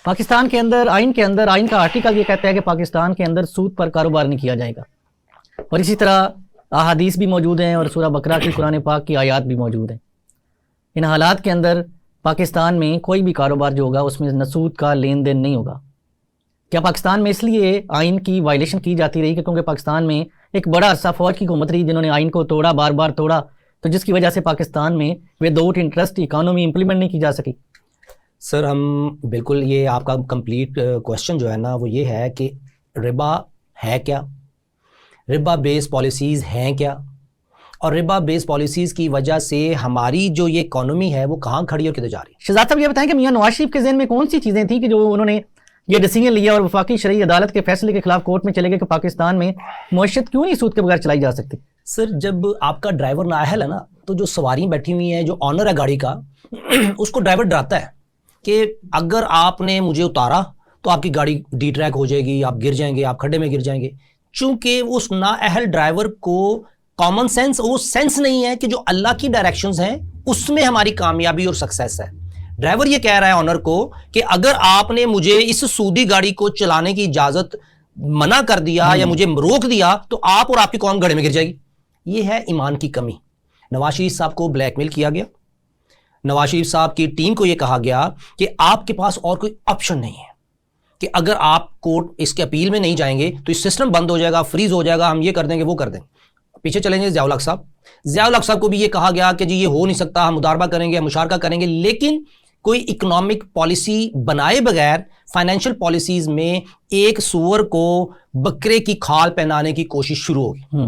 पाकिस्तान के अंदर आइन का आर्टिकल ये कहता है कि पाकिस्तान के अंदर सूद पर कारोबार नहीं किया जाएगा, और इसी तरह अहादीस भी मौजूद हैं और सूरह बकरा की कुरान पाक की आयत भी मौजूद हैं। इन हालात के अंदर पाकिस्तान में कोई भी कारोबार जो होगा उसमें न सूद का लेन देन नहीं होगा। क्या पाकिस्तान में इसलिए आइन की वायलेशन की जाती रही कि क्योंकि पाकिस्तान में एक बड़ा अरसा फौज की हुकूमत रही जिन्होंने आइन को तोड़ा, बार बार तोड़ा, तो जिसकी वजह से पाकिस्तान में विदाउट इंटरेस्ट इकानमी इंप्लीमेंट नहीं की जा सकी। सर हम बिल्कुल, ये आपका कंप्लीट क्वेश्चन जो है ना वो ये है कि रिबा है क्या, रिबा बेस्ड पॉलिसीज़ हैं क्या, और रिबा बेस्ड पॉलिसीज़ की वजह से हमारी जो ये इकोनॉमी है वो कहाँ खड़ी और किधर जा रही है। शहजाद साहब ये बताएं कि मियां नवाज शरीफ के ज़हन में कौन सी चीज़ें थी कि जो उन्होंने ये डिसीजन लिया और वफाकी शरई अदालत के फैसले के खिलाफ कोर्ट में चले गए कि पाकिस्तान में मुआशरत क्यों नहीं सूद के बगैर चलाई जा सकती। सर जब आपका ड्राइवर नाअहल है ना, तो जो सवारी बैठी हुई है, जो ऑनर है गाड़ी का, उसको ड्राइवर डराता है कि अगर आपने मुझे उतारा तो आपकी गाड़ी डी ट्रैक हो जाएगी, आप गिर जाएंगे, आप खड्डे में गिर जाएंगे। चूंकि उस नाअहल ड्राइवर को कॉमन सेंस, वो सेंस नहीं है कि जो अल्लाह की डायरेक्शंस हैं उसमें हमारी कामयाबी और सक्सेस है। ड्राइवर ये कह रहा है ऑनर को कि अगर आपने मुझे इस सूदी गाड़ी को चलाने की इजाजत मना कर दिया या मुझे रोक दिया तो आप और आपकी कौम गड्ढे में गिर जाएगी। ये है ईमान की कमी। नवाज शरीफ साहब को ब्लैकमेल किया गया, नवाज शरीफ साहब की टीम को यह कहा गया कि आपके पास और कोई ऑप्शन नहीं है, कि अगर आप कोर्ट इसके अपील में नहीं जाएंगे तो इस सिस्टम बंद हो जाएगा, फ्रीज हो जाएगा, हम ये कर देंगे वो कर देंगे। पीछे चलेंगे ज़िया उल हक साहब, ज़िया उल हक साहब को भी ये कहा गया कि जी ये हो नहीं सकता, हम मुदारबा करेंगे, मुशारका करेंगे, लेकिन कोई इकोनॉमिक पॉलिसी बनाए बगैर फाइनेंशियल पॉलिसीज में एक सूअर को बकरे की खाल पहनाने की कोशिश शुरू होगी।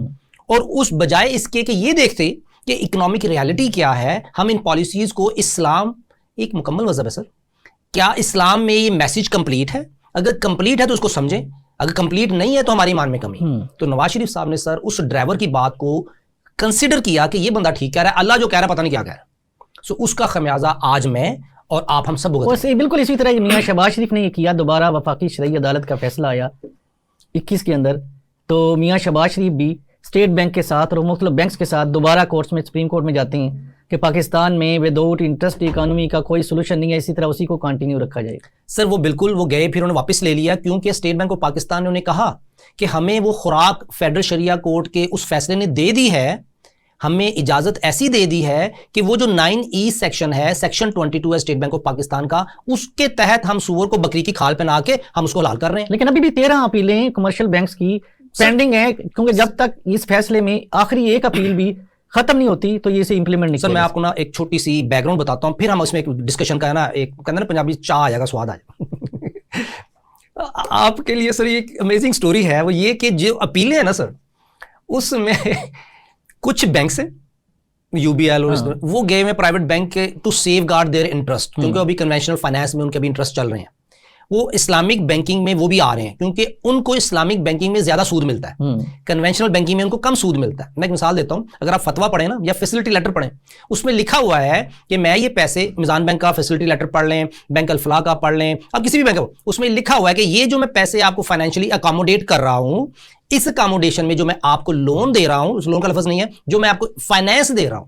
और उस बजाय इसके कि ये देखते कि इकोनॉमिक रियलिटी क्या है, हम इन पॉलिसीज को, इस्लाम एक मुकम्मल मजहब है सर, क्या इस्लाम में ये मैसेज कंप्लीट है? अगर कंप्लीट है तो उसको समझें, अगर कंप्लीट नहीं है तो हमारी ईमान में कमी। तो नवाज शरीफ साहब ने सर उस ड्राइवर की बात को कंसिडर किया कि ये बंदा ठीक कह रहा है, अल्लाह जो कह रहा है पता नहीं क्या कह रहा है। सो उसका खमियाजा आज मैं और आप हम सब बिल्कुल इसी तरह मियां शहबाज शरीफ ने ये किया। दोबारा वफाकी शरई अदालत का फैसला आया 21 के अंदर, तो मियां शहबाज शरीफ भी स्टेट बैंक के साथ और मुख्तलिफ बैंक्स के साथ दोबारा कोर्ट्स में, सुप्रीम कोर्ट में जाते हैं कि पाकिस्तान में विदाउट इंटरेस्ट इकानमी का कोई सोल्यूशन नहीं है, इसी तरह उसी को कंटिन्यू रखा जाए। सर वो बिल्कुल वो गए, फिर उन्होंने वापस ले लिया, क्योंकि स्टेट बैंक ऑफ पाकिस्तान ने उन्हें कहा कि हमें वो खुराक फेडरल शरिया कोर्ट के उस फैसले ने दे दी है, हमें इजाजत ऐसी दे दी है कि वो जो 9E सेक्शन है, सेक्शन 22 है स्टेट बैंक ऑफ पाकिस्तान का, उसके तहत हम सूअर को बकरी की खाल पहना के हम उसको हलाल कर रहे हैं। लेकिन अभी भी 13 अपीलें कमर्शियल बैंक्स की पेंडिंग है, क्योंकि जब तक इस फैसले में आखिरी एक अपील भी खत्म नहीं होती तो ये इसे इंप्लीमेंट नहीं। सर मैं आपको ना एक छोटी सी बैकग्राउंड बताता हूँ, फिर हम उसमें एक डिस्कशन का है ना, एक कहते हैं ना पंजाबी चाह आ जाएगा, स्वाद आ जाएगा। आपके लिए सर ये एक अमेजिंग स्टोरी है, वो ये कि जो अपीलें हैं ना सर, उसमें कुछ बैंक से UBL और वो गए में प्राइवेट बैंक के to safeguard their interest, क्योंकि अभी कन्वेंशनल फाइनेंस में उनके अभी इंटरेस्ट चल रहे हैं, वो इस्लामिक बैंकिंग में वो भी आ रहे हैं, क्योंकि उनको इस्लामिक बैंकिंग में ज्यादा सूद मिलता है, कन्वेंशनल बैंकिंग में उनको कम सूद मिलता है। मैं एक मिसाल देता हूं, अगर आप फतवा पढ़ें ना या फैसिलिटी लेटर पढ़ें, उसमें लिखा हुआ है कि मैं ये पैसे मिजान बैंक का फैसिलिटी लेटर पढ़ लें, बैंक अल-फलाह का पढ़ लें, अब किसी भी बैंक का, उसमें लिखा हुआ है कि ये जो मैं पैसे आपको फाइनेंशियली अकोमोडेट कर रहा हूं, इस अकोमोडेशन में जो मैं आपको लोन दे रहा हूं, उस लोन का लफ्ज नहीं है, जो मैं आपको फाइनेंस दे रहा हूं,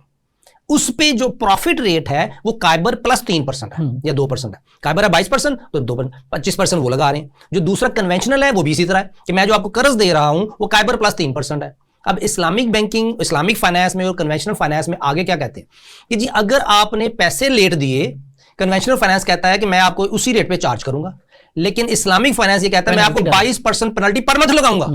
उस पे जो प्रॉफिट रेट है वो काइबर प्लस 3% है या 2% है। काइबर है 22%, तो 2% 25% वो लगा रहे हैं। जो दूसरा कन्वेंशनल है वो भी इसी तरह है कि मैं जो आपको कर्ज दे रहा हूं वो काइबर प्लस 3% है। अब इस्लामिक बैंकिंग, इस्लामिक फाइनेंस में और कन्वेंशनल फाइनेंस में आगे क्या कहते हैं कि जी अगर आपने पैसे लेट दिए, कन्वेंशनल फाइनेंस कहता है कि मैं आपको उसी रेट पे चार्ज करूंगा, लेकिन इस्लामिक फाइनेंस ये कहता है मैं आपको 22% पेनल्टी पर मंथ लगाऊंगा।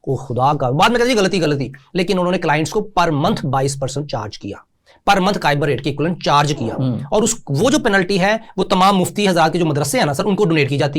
ओ खुदा का, बाद में कहते गलती, लेकिन उन्होंने क्लाइंट्स को पर मंथ 22% चार्ज किया, पर मंथ काइबर रेट के इक्विवेलेंट चार्ज किया, और उस वो जो पेनल्टी है वो तमाम मुफ्ती हज़रात के जो मदरसे हैं ना सर, उनको डोनेट की जाती है।